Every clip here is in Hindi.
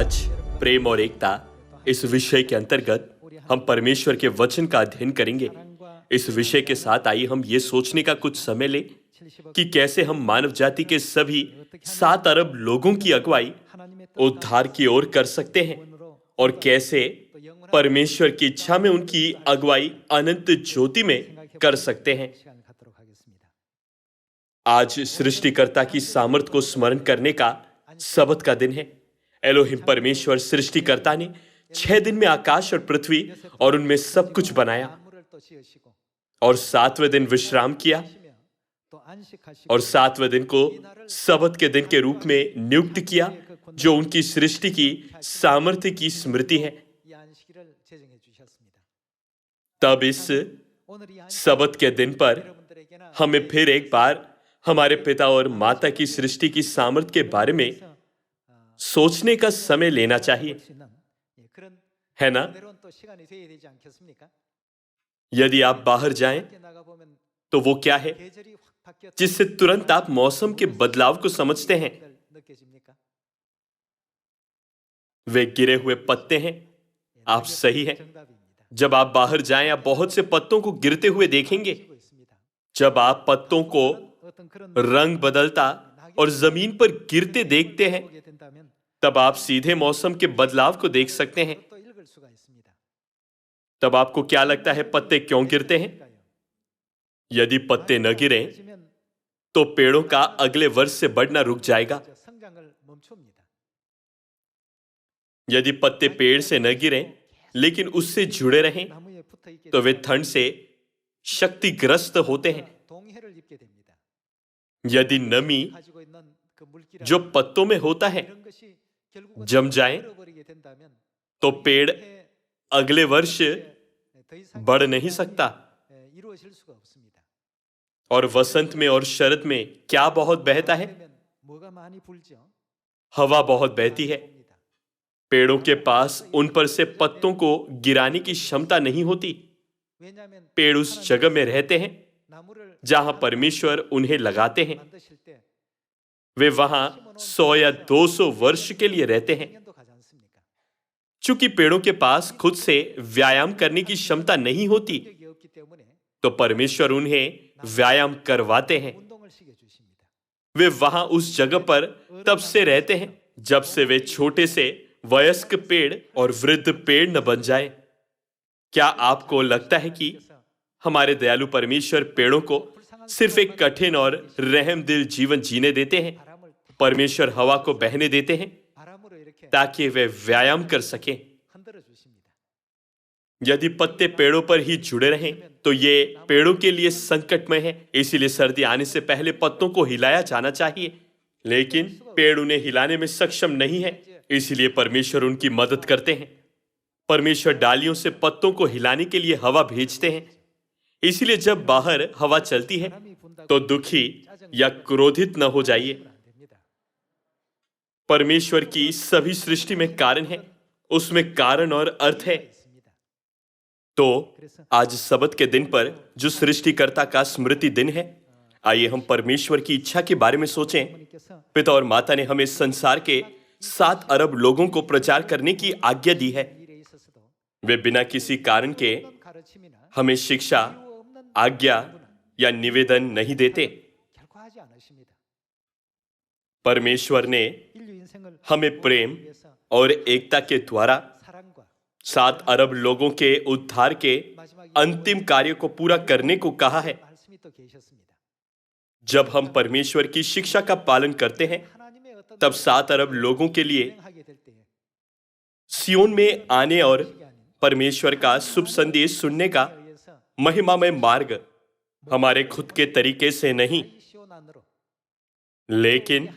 आज प्रेम और एकता इस विषय के अंतर्गत हम परमेश्वर के वचन का अध्ययन करेंगे। इस विषय के साथ आइए हम ये सोचने का कुछ समय लें कि कैसे हम मानव जाति के सभी 7 अरब लोगों की अगुवाई उद्धार की ओर कर सकते हैं और कैसे परमेश्वर की इच्छा में उनकी अगुवाई अनंत ज्योति में कर सकते हैं। आज सृष्टिकर्ता की सामर्थ को स्मरण करने का सबत का दिन है। एलोहिम परमेश्वर सृष्टिकर्ता ने 6 दिन में आकाश और पृथ्वी और उनमें सब कुछ बनाया और 7वें दिन विश्राम किया और 7वें दिन को सबत के दिन के रूप में नियुक्त किया, जो उनकी सृष्टि की सामर्थ्य की स्मृति है। तब इस सबत के दिन पर हमें फिर एक बार हमारे पिता और माता की सृष्टि की सामर्थ्य के बारे में सोचने का समय लेना चाहिए, है ना? यदि आप बाहर जाएं तो वो क्या है जिससे तुरंत आप मौसम के बदलाव को समझते हैं? वे गिरे हुए पत्ते हैं। आप सही हैं। जब आप बाहर जाएं आप बहुत से पत्तों को गिरते हुए देखेंगे। जब आप पत्तों को रंग बदलता और जमीन पर गिरते देखते हैं तब आप सीधे मौसम के बदलाव को देख सकते हैं। तब आपको क्या लगता है पत्ते क्यों गिरते हैं? यदि पत्ते न गिरें तो पेड़ों का अगले वर्ष से बढ़ना रुक जाएगा। यदि पत्ते पेड़ से न गिरें लेकिन उससे जुड़े रहें तो वे ठंड से क्षतिग्रस्त होते हैं। यदि नमी जो पत्तों में होता है जम जाए तो पेड़ अगले वर्ष बढ़ नहीं सकता। और वसंत में और शरद में क्या बहुत बहता है? हवा बहुत बहती है। पेड़ों के पास उन पर से पत्तों को गिराने की क्षमता नहीं होती। पेड़ उस जगह में रहते हैं जहां परमेश्वर उन्हें लगाते हैं। वे वहां 100 या 200 वर्ष के लिए रहते हैं। चूंकि पेड़ों के पास खुद से व्यायाम करने की क्षमता नहीं होती तो परमेश्वर उन्हें व्यायाम करवाते हैं। वे वहां उस जगह पर तब से रहते हैं जब से वे छोटे से वयस्क पेड़ और वृद्ध पेड़ न बन जाए। क्या आपको लगता है कि हमारे दयालु परमेश्वर पेड़ों को सिर्फ एक कठिन और रहमदिल जीवन जीने देते हैं? परमेश्वर हवा को बहने देते हैं ताकि वे व्यायाम कर सकें। यदि पत्ते पेड़ों पर ही जुड़े रहें तो ये पेड़ों के लिए संकटमय है। इसीलिए सर्दी आने से पहले पत्तों को हिलाया जाना चाहिए, लेकिन पेड़ उन्हें हिलाने में सक्षम नहीं है। इसीलिए परमेश्वर उनकी मदद करते हैं। परमेश्वर डालियों से पत्तों को हिलाने के लिए हवा भेजते हैं। इसलिए जब बाहर हवा चलती है तो दुखी या क्रोधित न हो जाइए। परमेश्वर की सभी सृष्टि में कारण है, उसमें कारण और अर्थ है। तो आज सबत के दिन पर जो सृष्टिकर्ता का स्मृति दिन है, आइए हम परमेश्वर की इच्छा के बारे में सोचें। पिता और माता ने हमें संसार के 7 अरब लोगों को प्रचार करने की आज्ञा दी है। वे बिना किसी कारण के हमें शिक्षा, आज्ञा या निवेदन नहीं देते। परमेश्वर ने हमें प्रेम और एकता के द्वारा 7 अरब लोगों के उद्धार के अंतिम कार्य को पूरा करने को कहा है। जब हम परमेश्वर की शिक्षा का पालन करते हैं तब 7 अरब लोगों के लिए सियोन में आने और परमेश्वर का शुभ संदेश सुनने का महिमामय मार्ग हमारे खुद के तरीके से नहीं, लेकिन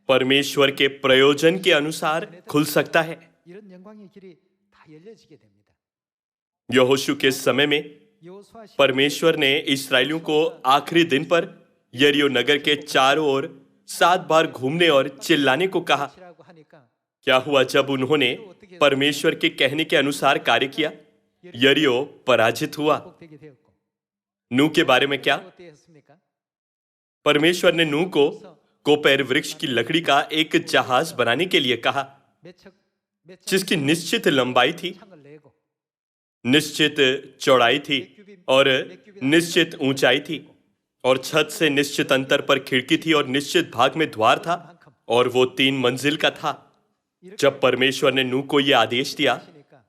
परमेश्वर के प्रयोजन के अनुसार खुल सकता है। यहोशू के समय में परमेश्वर ने इस्राएलियों को आखिरी दिन पर यरीहो नगर के चारों ओर 7 बार घूमने और चिल्लाने को कहा। क्या हुआ जब उन्होंने परमेश्वर के कहने के अनुसार कार्य किया? यरीहो पराजित हुआ। नूह के बारे में क्या? परमेश्वर ने नूह को कोपेर वृक्ष की लकड़ी का एक जहाज बनाने के लिए कहा। जिसकी निश्चित लंबाई थी, निश्चित चौड़ाई थी और निश्चित ऊंचाई थी, और छत से निश्चित अंतर पर खिड़की थी और निश्चित भाग में द्वार था, और वो 3 मंजिल का था। जब परमेश्वर ने नूह को यह आदेश दिया,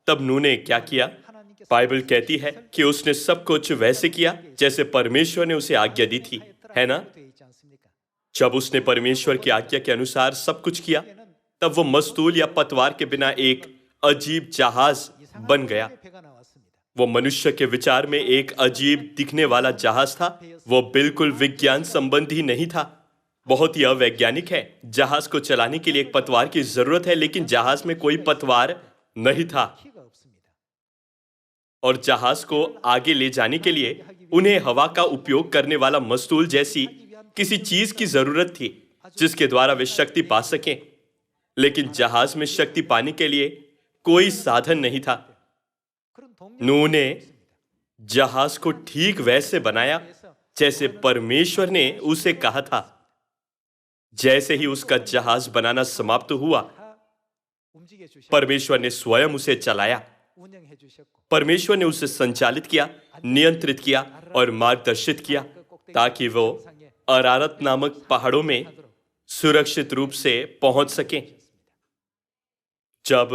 तब नूह ने क्या किया? बाइबल कहती है कि उसने सब कुछ वैसे किया जैसे परमेश्वर ने उसे आज्ञा दी थी, है ना? जब उसने परमेश्वर की आज्ञा के अनुसार सब कुछ किया, तब वो मस्तूल या पतवार के बिना एक अजीब जहाज बन गया। वो मनुष्य के विचार में एक अजीब दिखने वाला जहाज था। वो बिल्कुल विज्ञान संबंधी नहीं था, बहुत ही अवैज्ञानिक है। जहाज को चलाने के लिए एक पतवार की जरूरत है, लेकिन जहाज में कोई पतवार नहीं था, और जहाज को आगे ले जाने के लिए उन्हें हवा का उपयोग करने वाला मस्तूल जैसी किसी चीज की जरूरत थी, जिसके द्वारा वे शक्ति पा सकें। लेकिन जहाज में शक्ति पाने के लिए कोई साधन नहीं था। नूह ने जहाज को ठीक वैसे बनाया जैसे परमेश्वर ने उसे कहा था। जैसे ही उसका जहाज बनाना समाप्त हुआ, परमेश्वर ने स्वयं उसे चलाया। परमेश्वर ने उसे संचालित किया, नियंत्रित किया और मार्गदर्शित किया, ताकि वो अरारत नामक पहाड़ों में सुरक्षित रूप से पहुंच सके। जब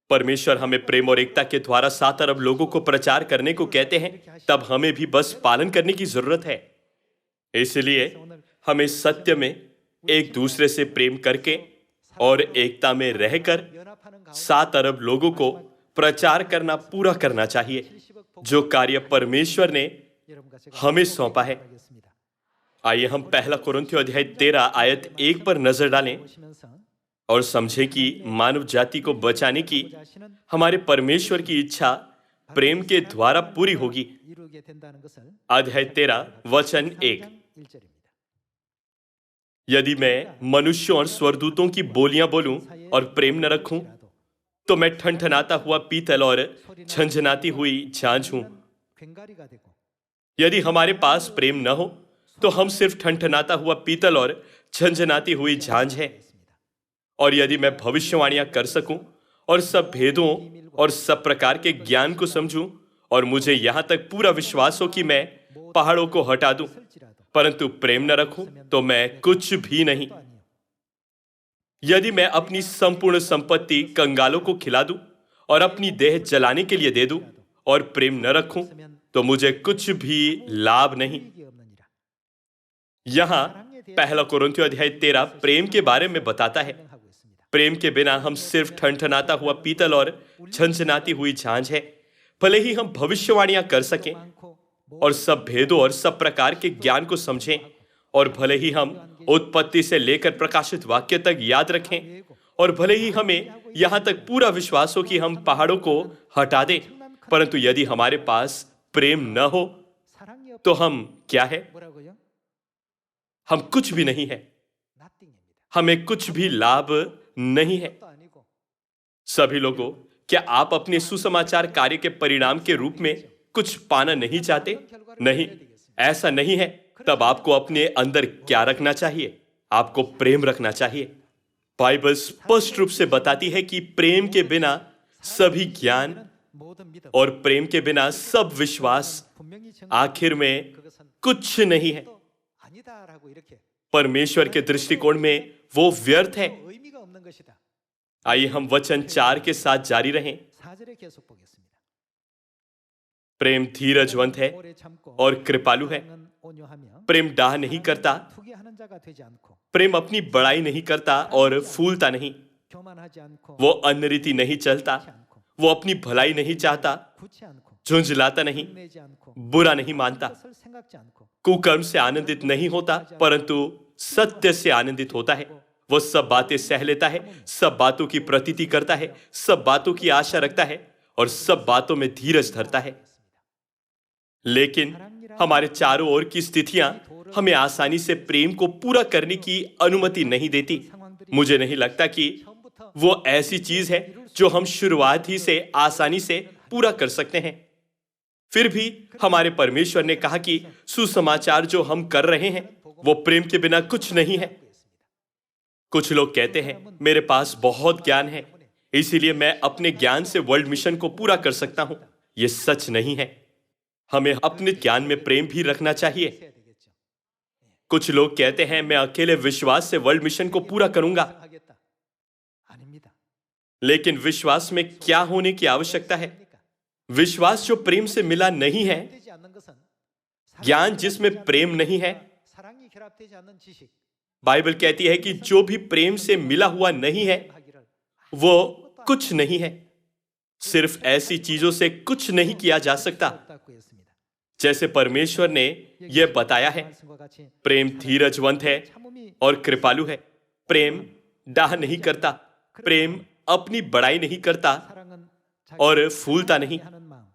परमेश्वर हमें प्रेम और एकता के द्वारा 7 अरब लोगों को प्रचार करने को कहते हैं, तब हमें भी बस पालन करने की जरूरत है। इसलिए हमें सत्य में एक दूसरे से प्रेम करके और एकता में रहकर 7 अरब लोगों को प्रचार करना पूरा करना चाहिए, जो कार्य परमेश्वर ने हमें सौंपा है। आइए हम 1 कुरिन्थियों अध्याय 13 आयत 1 पर नजर डालें और समझें कि मानव जाति को बचाने की हमारे परमेश्वर की इच्छा प्रेम के द्वारा पूरी होगी। अध्याय 13 वचन 1। यदि मैं मनुष्यों और स्वर्गदूतों की बोलियां बोलूं और प्रेम न रखूं, तो मैं ठनठनाता हुआ पीतल और झंझनाती हुई झांझ हूं। यदि हमारे पास प्रेम न हो, तो हम सिर्फ ठनठनाता हुआ पीतल और झंझनाती हुई झांझ है। और यदि मैं भविष्यवाणियां कर सकूं और सब भेदों और सब प्रकार के ज्ञान को समझूं, और मुझे यहां तक पूरा विश्वास हो कि मैं पहाड़ों को हटा दूं, परंतु प्रेम न रखूं, तो मैं कुछ भी नहीं। यदि मैं अपनी संपूर्ण संपत्ति कंगालों को खिला दूं और अपनी देह जलाने के लिए दे दूं और प्रेम न रखूं, तो मुझे कुछ भी लाभ नहीं। यहां 1 कुरिन्थियों अध्याय 13 प्रेम के बारे में बताता है। प्रेम के बिना हम सिर्फ ठनठनाता हुआ पीतल और झंझनाती हुई झांझ है। भले ही हम भविष्यवाणियां कर सकें और सब भेदों और सब प्रकार के ज्ञान को समझें, और भले ही हम उत्पत्ति से लेकर प्रकाशित वाक्य तक याद रखें, और भले ही हमें यहां तक पूरा विश्वास हो कि हम पहाड़ों को हटा दें, परंतु यदि हमारे पास प्रेम न हो, तो हम क्या है? हम कुछ भी नहीं है। हमें कुछ भी लाभ नहीं है। सभी लोगों, क्या आप अपने सुसमाचार कार्य के परिणाम के रूप में कुछ पाना नहीं चाहते? नहीं, ऐसा नहीं है। तब आपको अपने अंदर क्या रखना चाहिए? आपको प्रेम रखना चाहिए। बाइबल स्पष्ट रूप से बताती है कि प्रेम के बिना सभी ज्ञान और प्रेम के बिना सब विश्वास आखिर में कुछ नहीं है। परमेश्वर के दृष्टिकोण में वो व्यर्थ है। आइए हम वचन 4 के साथ जारी रहें। प्रेम धीरजवंत है और कृपालु है। प्रेम डाह नहीं करता। प्रेम अपनी बड़ाई नहीं करता और फूलता नहीं। वो अनरीति नहीं चलता। वो अपनी भलाई नहीं चाहता, झुंझलाता नहीं, बुरा नहीं मानता, कुकर्म से आनंदित नहीं होता, परंतु सत्य से आनंदित होता है। वो सब बातें सह लेता है, सब बातों की प्रतीति करता है, सब बातों की आशा रखता है और सब बातों में धीरज धरता है। लेकिन हमारे चारों ओर की स्थितियां हमें आसानी से प्रेम को पूरा करने की अनुमति नहीं देती। मुझे नहीं लगता कि वो ऐसी चीज है जो हम शुरुआत ही से आसानी से पूरा कर सकते हैं। फिर भी हमारे परमेश्वर ने कहा कि सुसमाचार जो हम कर रहे हैं वो प्रेम के बिना कुछ नहीं है। कुछ लोग कहते हैं मेरे पास बहुत ज्ञान है, इसीलिए मैं अपने ज्ञान से वर्ल्ड मिशन को पूरा कर सकता हूं। यह सच नहीं है। हमें अपने ज्ञान में प्रेम भी रखना चाहिए। कुछ लोग कहते हैं मैं अकेले विश्वास से वर्ल्ड मिशन को पूरा करूंगा, लेकिन विश्वास में क्या होने की आवश्यकता है? विश्वास जो प्रेम से मिला नहीं है, ज्ञान जिसमें प्रेम नहीं है, बाइबल कहती है कि जो भी प्रेम से मिला हुआ नहीं है वो कुछ नहीं है। सिर्फ ऐसी चीजों से कुछ नहीं किया जा सकता। जैसे परमेश्वर ने यह बताया है, प्रेम धीरजवंत है और कृपालु है। प्रेम डाह नहीं करता, प्रेम अपनी बड़ाई नहीं करता और फूलता नहीं।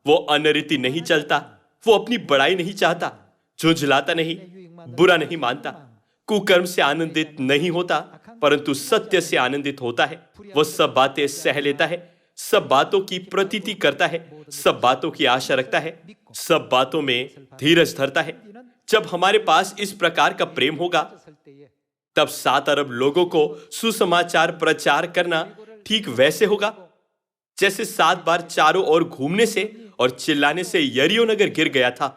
वो अनरीति नहीं चलता, वो अपनी बड़ाई नहीं चाहता, झुंझलाता नहीं, बुरा नहीं मानता, कुकर्म से आनंदित नहीं होता, परंतु सत्य से आनंदित होता है। वो सब बातें सह लेता है, सब बातों की प्रतीति करता है, सब बातों की आशा रखता है, सब बातों में धीरज धरता है। जब हमारे पास इस प्रकार का प्रेम होगा, तब 7 अरब लोगों को सुसमाचार प्रचार करना ठीक वैसे होगा जैसे 7 बार चारों ओर घूमने से और चिल्लाने से यरीहो नगर गिर गया था।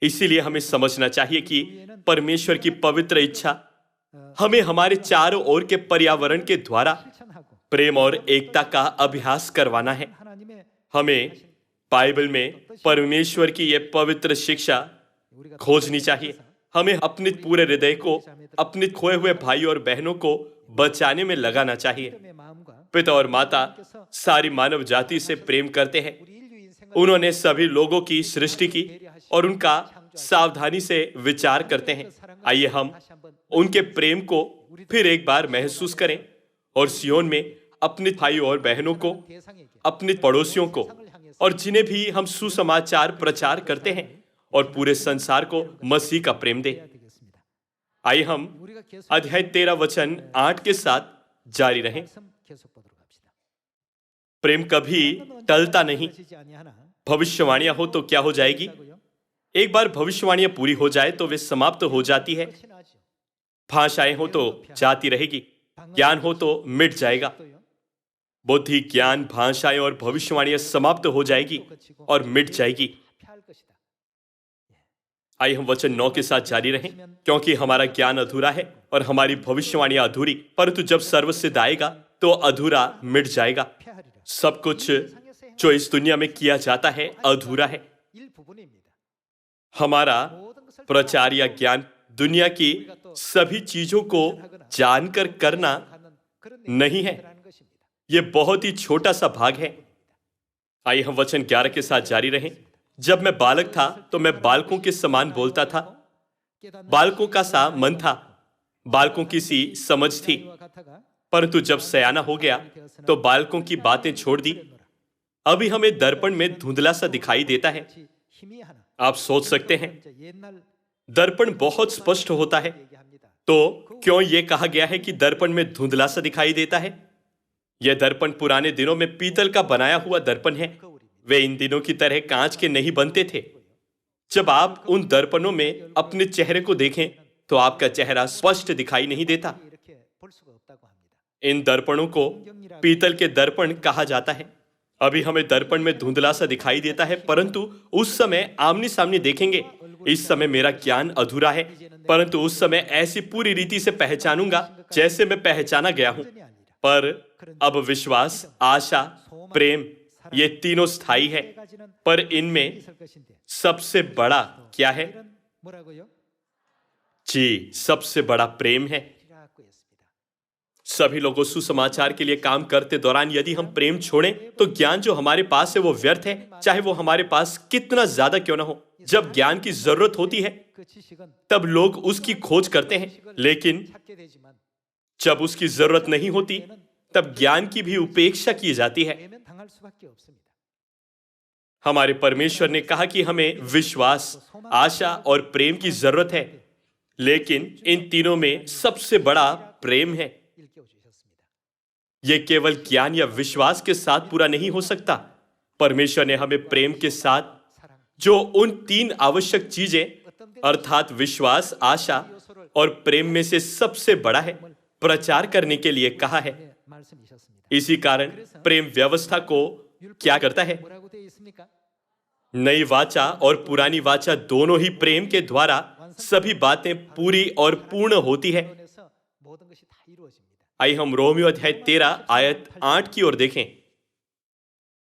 इसीलिए हमें समझना चाहिए कि परमेश्वर की पवित्र इच्छा हमें हमारे चारों ओर के पर्यावरण के द्वारा प्रेम और एकता का अभ्यास करवाना है। हमें बाइबल में परमेश्वर की यह पवित्र शिक्षा खोजनी चाहिए। हमें अपने पूरे हृदय को अपने खोए हुए भाई और बहनों को बचाने में लगाना चाहिए। पिता और माता सारी मानव जाति से प्रेम करते हैं। उन्होंने सभी लोगों की सृष्टि की और उनका सावधानी से विचार करते हैं। आइए हम उनके प्रेम को फिर एक बार महसूस करें और सियोन में अपने भाई और बहनों को, अपने पड़ोसियों को और जिन्हें भी हम सुसमाचार प्रचार करते हैं और पूरे संसार को मसीह का प्रेम दें। आइए हम अध्याय 13 वचन 8 के साथ जारी रहें। प्रेम कभी टलता नहीं। भविष्यवाणियां हो तो क्या हो जाएगी? एक बार भविष्यवाणियां पूरी हो जाए तो वे समाप्त हो जाती है। भाषाएं हो तो जाती रहेगी, ज्ञान हो तो मिट जाएगा। बुद्धि, ज्ञान, भाषाएं और भविष्यवाणियां समाप्त हो जाएगी और मिट जाएगी। आइए हम वचन 9 के साथ जारी रहें। क्योंकि हमारा ज्ञान अधूरा है और हमारी भविष्यवाणियां अधूरी, परंतु जब सर्वसिद्ध आएगा तो अधूरा मिट जाएगा। सब कुछ जो इस दुनिया में किया जाता है अधूरा है। हमारा प्रचार या ज्ञान दुनिया की सभी चीजों को जानकर करना नहीं है। यह बहुत ही छोटा सा भाग है। आइए हम वचन 11 के साथ जारी रहें। जब मैं बालक था तो मैं बालकों के समान बोलता था, बालकों का सा मन था, बालकों की सी समझ थी, परंतु जब सयाना हो गया तो बालकों की बातें छोड़ दी। अभी हमें दर्पण में धुंधला सा दिखाई देता है। आप सोच सकते हैं दर्पण बहुत स्पष्ट होता है, तो क्यों यह कहा गया है कि दर्पण में धुंधला सा दिखाई देता है? यह दर्पण पुराने दिनों में पीतल का बनाया हुआ दर्पण है। वे इन दिनों की तरह कांच के नहीं बनते थे। जब आप उन दर्पणों में अपने चेहरे को देखें तो आपका चेहरा स्पष्ट दिखाई नहीं देता। इन दर्पणों को पीतल के दर्पण कहा जाता है। अभी हमें दर्पण में धुंधला सा दिखाई देता है, परंतु उस समय आमने सामने देखेंगे। इस समय मेरा ज्ञान अधूरा है, परंतु उस समय ऐसी पूरी रीति से पहचानूंगा जैसे मैं पहचाना गया हूं। पर अब विश्वास, आशा, प्रेम ये तीनों स्थायी है, पर इनमें सबसे बड़ा क्या है? जी, सबसे बड़ा प्रेम है। सभी लोगों सुसमाचार के लिए काम करते दौरान यदि हम प्रेम छोड़ें तो ज्ञान जो हमारे पास है वो व्यर्थ है, चाहे वो हमारे पास कितना ज्यादा क्यों ना हो। जब ज्ञान की जरूरत होती है तब लोग उसकी खोज करते हैं, लेकिन जब उसकी जरूरत नहीं होती तब ज्ञान की भी उपेक्षा की जाती है। हमारे परमेश्वर ने कहा कि हमें विश्वास, आशा और प्रेम की जरूरत है, लेकिन इन तीनों में सबसे बड़ा प्रेम है। यह केवल ज्ञान या विश्वास के साथ पूरा नहीं हो सकता। परमेश्वर ने हमें प्रेम के साथ जो उन 3 आवश्यक चीजें अर्थात विश्वास, आशा और प्रेम में से सबसे बड़ा है, प्रचार करने के लिए कहा है। इसी कारण प्रेम व्यवस्था को क्या करता है? नई वाचा और पुरानी वाचा दोनों ही प्रेम के द्वारा सभी बातें पूरी और पूर्ण होती है। आइए हम रोमियो अध्याय 13 आयत 8 की ओर देखें।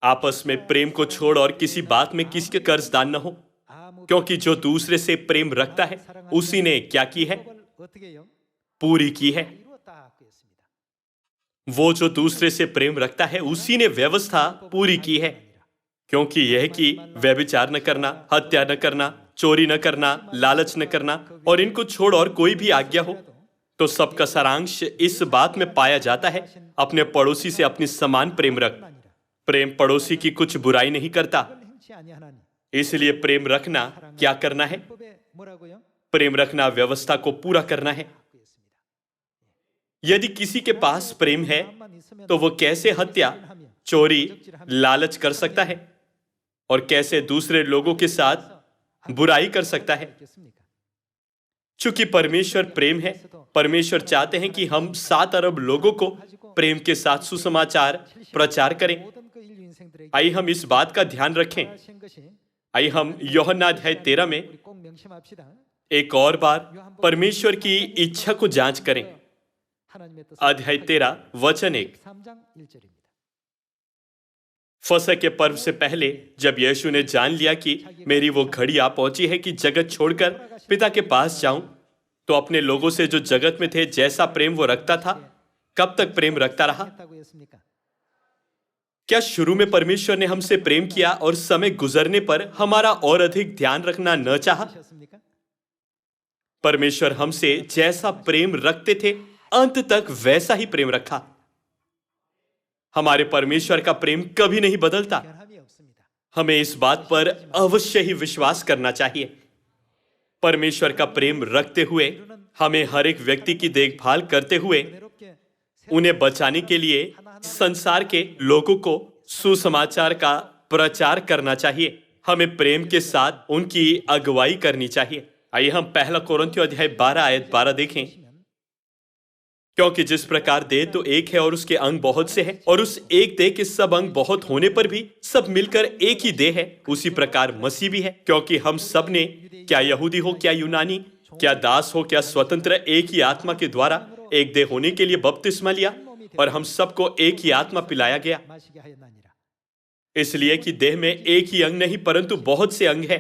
आपस में प्रेम को छोड़ और किसी बात में किसी के कर्जदार न हो, क्योंकि जो दूसरे से प्रेम रखता है उसी ने क्या की है? पूरी की है। वो जो दूसरे से प्रेम रखता है उसी ने व्यवस्था पूरी की है, क्योंकि यह कि व्यभिचार न करना, हत्या न करना, चोरी न करना, लालच न करना और इनको छोड़ और कोई भी आज्ञा हो, तो सबका सारांश इस बात में पाया जाता है, अपने पड़ोसी से अपनी समान प्रेम रख। प्रेम पड़ोसी की कुछ बुराई नहीं करता। इसलिए प्रेम रखना क्या करना है? प्रेम रखना व्यवस्था को पूरा करना है। यदि किसी के पास प्रेम है तो वो कैसे हत्या, चोरी, लालच कर सकता है और कैसे दूसरे लोगों के साथ बुराई कर सकता है? चूंकि परमेश्वर प्रेम है, परमेश्वर चाहते हैं कि हम 7 अरब लोगों को प्रेम के साथ सुसमाचार प्रचार करें। आइए हम इस बात का ध्यान रखें। आइए हम यूहन्ना अध्याय 13 में एक और बार परमेश्वर की इच्छा को जांच करें। अध्याय 13 वचन 1। फसह के पर्व से पहले जब यीशु ने जान लिया कि मेरी वो घड़ी आ पहुंची है कि जगत छोड़कर पिता के पास जाऊं, तो अपने लोगों से जो जगत में थे जैसा प्रेम वो रखता था, कब तक प्रेम रखता रहा? क्या शुरू में परमेश्वर ने हमसे प्रेम किया और समय गुजरने पर हमारा और अधिक ध्यान रखना न चाहा? परमेश्वर हमसे जैसा प्रेम रखते थे अंत तक वैसा ही प्रेम रखा। हमारे परमेश्वर का प्रेम कभी नहीं बदलता। हमें इस बात पर अवश्य ही विश्वास करना चाहिए। परमेश्वर का प्रेम रखते हुए हमें हर एक व्यक्ति की देखभाल करते हुए उन्हें बचाने के लिए संसार के लोगों को सुसमाचार का प्रचार करना चाहिए। हमें प्रेम के साथ उनकी अगुवाई करनी चाहिए। आइए हम 1 कोरिन्थियों अध्याय 12 आयत 12 देखें। क्योंकि जिस प्रकार देह तो एक है और उसके अंग बहुत से हैं, और उस एक देह के सब अंग बहुत होने पर भी सब मिलकर एक ही देह है, उसी प्रकार मसीह भी है। क्योंकि हम सब ने, क्या यहूदी हो क्या यूनानी, क्या दास हो क्या स्वतंत्र, एक ही आत्मा के द्वारा एक देह होने के लिए बपतिस्मा लिया और हम सबको एक ही आत्मा पिलाया गया। इसलिए कि देह में एक ही अंग नहीं परंतु बहुत से अंग है।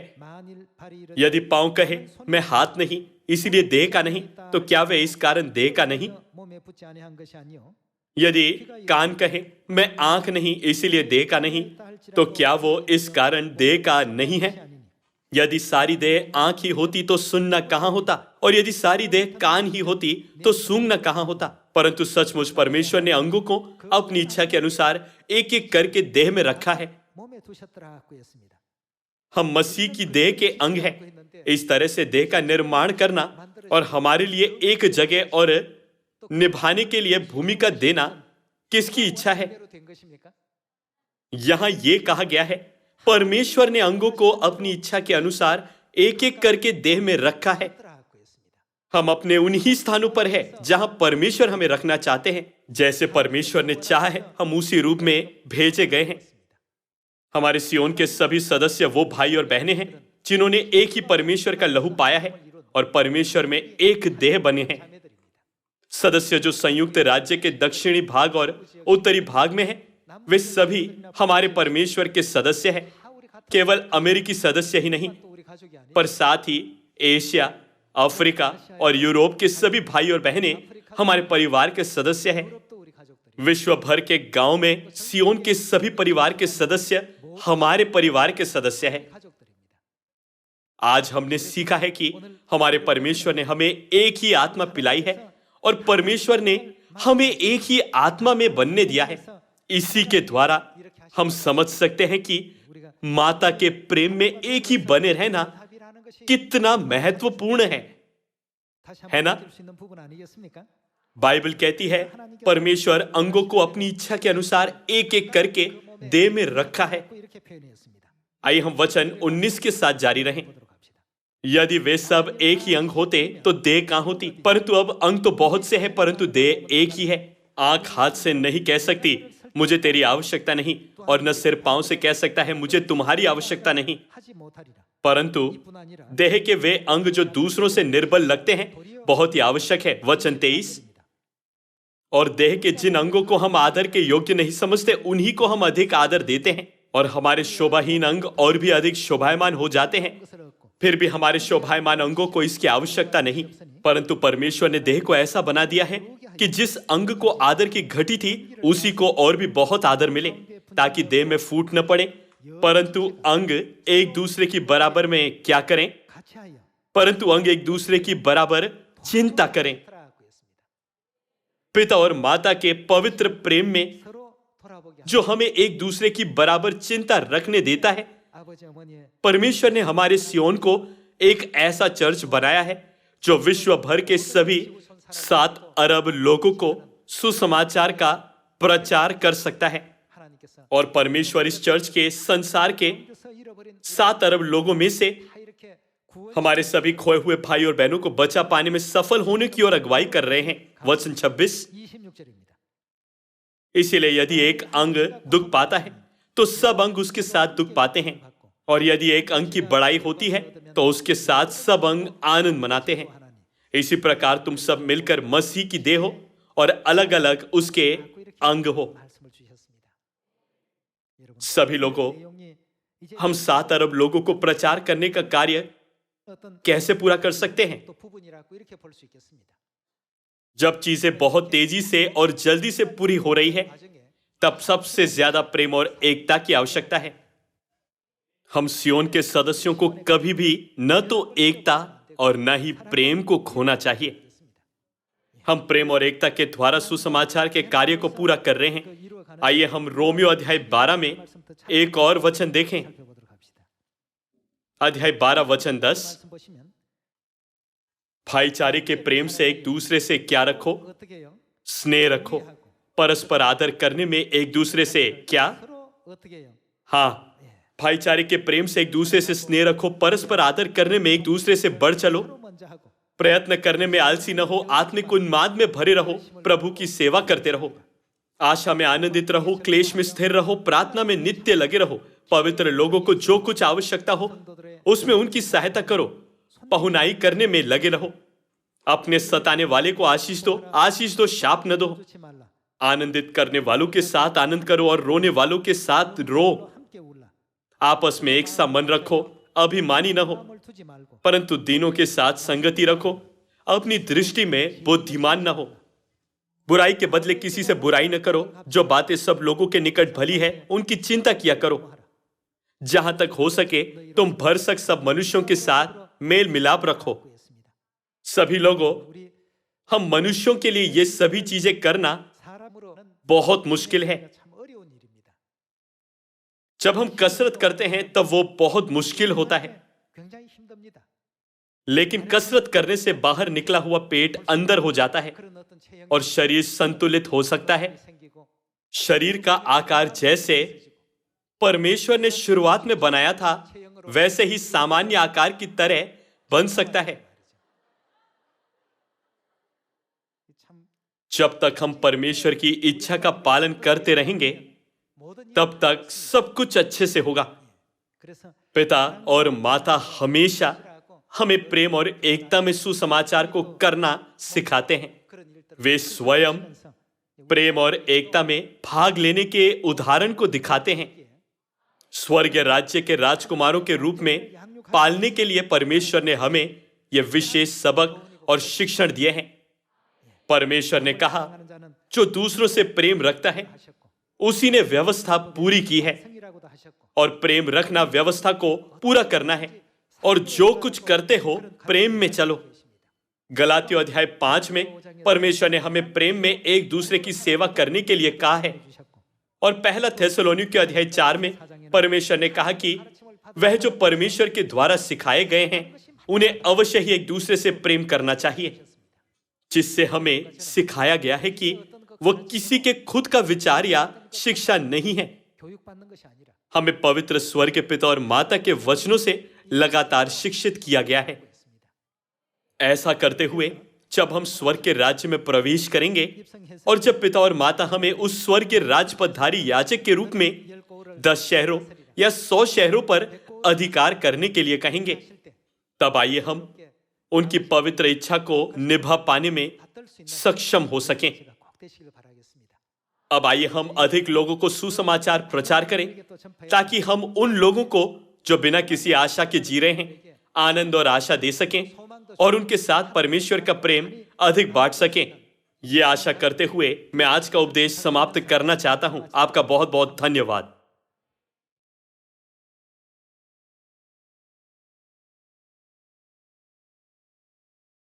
यदि पांव कहे मैं हाथ नहीं इसलिए देह का नहीं, तो क्या वे इस कारण देह का नहीं? यदि कान कहे मैं आंख नहीं इसलिए देह का नहीं, तो क्या वो इस कारण देह का नहीं है? यदि सारी देह आंख ही होती तो सुनना कहां होता, और यदि सारी देह कान ही होती तो सूंघना कहां होता? परंतु सचमुच परमेश्वर ने अंगों को अपनी इच्छा के अनुसार एक एक करके देह में रखा है। हम मसीह की देह के अंग हैं। इस तरह से देह का निर्माण करना और हमारे लिए एक जगह और निभाने के लिए भूमिका देना किसकी इच्छा है? यहां यह कहा गया है, परमेश्वर ने अंगों को अपनी इच्छा के अनुसार एक एक करके देह में रखा है। हम अपने उन्हीं स्थानों पर हैं जहां परमेश्वर हमें रखना चाहते हैं। जैसे परमेश्वर ने चाहा है हम उसी रूप में भेजे गए हैं। हमारे सियोन के सभी सदस्य वो भाई और बहनें हैं जिन्होंने एक ही परमेश्वर का लहू पाया है और परमेश्वर में एक देह बने हैं। सदस्य जो संयुक्त राज्य के दक्षिणी भाग और उत्तरी भाग में हैं, वे सभी हमारे परमेश्वर के सदस्य हैं। केवल अमेरिकी सदस्य ही नहीं, पर साथ ही एशिया, अफ्रीका और यूरोप के सभी भाई और बहनें हमारे परिवार के सदस्य हैं। विश्व भर के गांव में सियोन के सभी परिवार के सदस्य हमारे परिवार के सदस्य हैं। आज हमने सीखा है कि हमारे परमेश्वर ने हमें एक ही आत्मा पिलाई है और परमेश्वर ने हमें एक ही आत्मा में बनने दिया है। इसी के द्वारा हम समझ सकते हैं कि माता के प्रेम में एक ही बने रहना कितना महत्वपूर्ण है ना? बाइबल कहती है परमेश्वर अंगों को अपनी इच्छा के अनुसार एक एक करके देह में रखा है। आइए हम वचन 19 के साथ जारी रहें। यदि वे सब एक ही अंग होते तो देह कहां होती? परंतु अब अंग तो बहुत से हैं परंतु देह एक ही है। आंख हाथ से नहीं कह सकती मुझे तेरी आवश्यकता नहीं, और न सिर पांव से कह सकता है मुझे तुम्हारी आवश्यकता नहीं। परंतु देह के वे अंग जो दूसरों से निर्बल लगते हैं बहुत ही आवश्यक है। वचन 23, और देह के जिन अंगों को हम आदर के योग्य नहीं समझते उन्हीं को हम अधिक आदर देते हैं, और हमारे शोभाहीन अंग और भी अधिक शोभायमान हो जाते हैं। फिर भी हमारे शोभायमान अंगों को इसकी आवश्यकता नहीं, परंतु परमेश्वर ने देह को ऐसा बना दिया है कि जिस अंग को आदर की घटी थी उसी को और भी बहुत आदर मिले, ताकि देह में फूट न पड़े, परंतु अंग एक दूसरे की बराबर में क्या करें? परंतु अंग एक दूसरे की बराबर चिंता करें। पिता और माता के पवित्र प्रेम में जो हमें एक दूसरे की बराबर चिंता रखने देता है, परमेश्वर ने हमारे सियोन को एक ऐसा चर्च बनाया है जो विश्व भर के सभी 7 अरब लोगों को सुसमाचार का प्रचार कर सकता है। और परमेश्वर इस चर्च के संसार के 7 अरब लोगों में से हमारे सभी खोए हुए भाई और बहनों को बचा पाने में सफल होने की ओर अगुवाई कर रहे हैं। वचन 26, इसीलिए यदि एक अंग दुख पाता है तो सब अंग उसके साथ दुख पाते हैं, और यदि एक अंग की बड़ाई होती है तो उसके साथ सब अंग आनंद मनाते हैं। इसी प्रकार तुम सब मिलकर मसीह की देह हो और अलग अलग उसके अंग हो। सभी लोगों, हम 7 अरब लोगों को प्रचार करने का कार्य कैसे पूरा कर सकते हैं? जब चीजें बहुत तेजी से और जल्दी से पूरी हो रही है, तब सबसे ज्यादा प्रेम और एकता की आवश्यकता है। हम सियोन के सदस्यों को कभी भी न तो एकता और न ही प्रेम को खोना चाहिए। हम प्रेम और एकता के द्वारा सुसमाचार के कार्य को पूरा कर रहे हैं। आइए हम रोमियो अध्याय 12 में एक और वचन देखें। अध्याय 12 वचन 10, भाईचारे के प्रेम से एक दूसरे से क्या रखो? स्नेह रखो। परस्पर आदर करने में एक दूसरे से क्या? हाँ, भाईचारे के प्रेम से एक दूसरे से स्नेह रखो। परस्पर आदर करने में एक दूसरे से बढ़ चलो। प्रयत्न करने में आलसी न हो, आत्मिक उन्माद में भरे रहो, प्रभु की सेवा करते रहो, आशा में आनंदित रहो, क्लेश में स्थिर रहो, प्रार्थना में नित्य लगे रहो। पवित्र लोगों को जो कुछ आवश्यकता हो उसमें उनकी सहायता करो। पहुनाई करने में लगे रहो। अपने सताने वाले को आशीष दो, शाप न दो। आनंदित करने वालों के साथ आनंद करो और रोने वालों के साथ रो। आपस में एक सा मन रखो, अभिमानी न हो, परंतु दीनों के साथ संगति रखो। अपनी दृष्टि में बुद्धिमान न हो। बुराई के बदले किसी से बुराई न करो। जो बातें सब लोगों के निकट भली है उनकी चिंता किया करो। जहां तक हो सके तुम भरसक सब मनुष्यों के साथ मेल मिलाप रखो। सभी लोगों, हम मनुष्यों के लिए ये सभी चीजें करना बहुत मुश्किल है। जब हम कसरत करते हैं तब वो बहुत मुश्किल होता है, लेकिन कसरत करने से बाहर निकला हुआ पेट अंदर हो जाता है और शरीर संतुलित हो सकता है। शरीर का आकार जैसे परमेश्वर ने शुरुआत में बनाया था वैसे ही सामान्य आकार की तरह बन सकता है। जब तक हम परमेश्वर की इच्छा का पालन करते रहेंगे तब तक सब कुछ अच्छे से होगा। पिता और माता हमेशा हमें प्रेम और एकता में सुसमाचार को करना सिखाते हैं। वे स्वयं प्रेम और एकता में भाग लेने के उदाहरण को दिखाते हैं। स्वर्गीय राज्य के राजकुमारों के रूप में पालने के लिए परमेश्वर ने हमें यह विशेष सबक और शिक्षण दिए हैं। परमेश्वर ने कहा, जो दूसरों से प्रेम रखता है उसी ने व्यवस्था पूरी की है, और प्रेम रखना व्यवस्था को पूरा करना है। और जो कुछ करते हो प्रेम में चलो। गलातियों अध्याय 5 में परमेश्वर ने हमें प्रेम में एक दूसरे की सेवा करने के लिए कहा है, और पहला थेसलोनिके अध्याय 4 में परमेश्वर ने कहा कि वह जो परमेश्वर के द्वारा सिखाए गए हैं उन्हें अवश्य ही एक दूसरे से प्रेम करना चाहिए। जिससे हमें सिखाया गया है कि वह किसी के खुद का विचार या शिक्षा नहीं है। हमें पवित्र स्वर्ग के पिता और माता के वचनों से लगातार शिक्षित किया गया है। ऐसा करते हुए जब हम स्वर्ग के राज्य में प्रवेश करेंगे और जब पिता और माता हमें उस स्वर्ग के राजपदधारी याजक के रूप में 10 शहरों या 100 शहरों पर अधिकार करने के लिए कहेंगे, तब आइए हम उनकी पवित्र इच्छा को निभा पाने में सक्षम हो सकें। अब आइए हम अधिक लोगों को सुसमाचार प्रचार करें, ताकि हम उन लोगों को जो बिना किसी आशा के जी रहे हैं आनंद और आशा दे सकें और उनके साथ परमेश्वर का प्रेम अधिक बांट सकें। ये आशा करते हुए मैं आज का उपदेश समाप्त करना चाहता हूं। आपका बहुत बहुत धन्यवाद।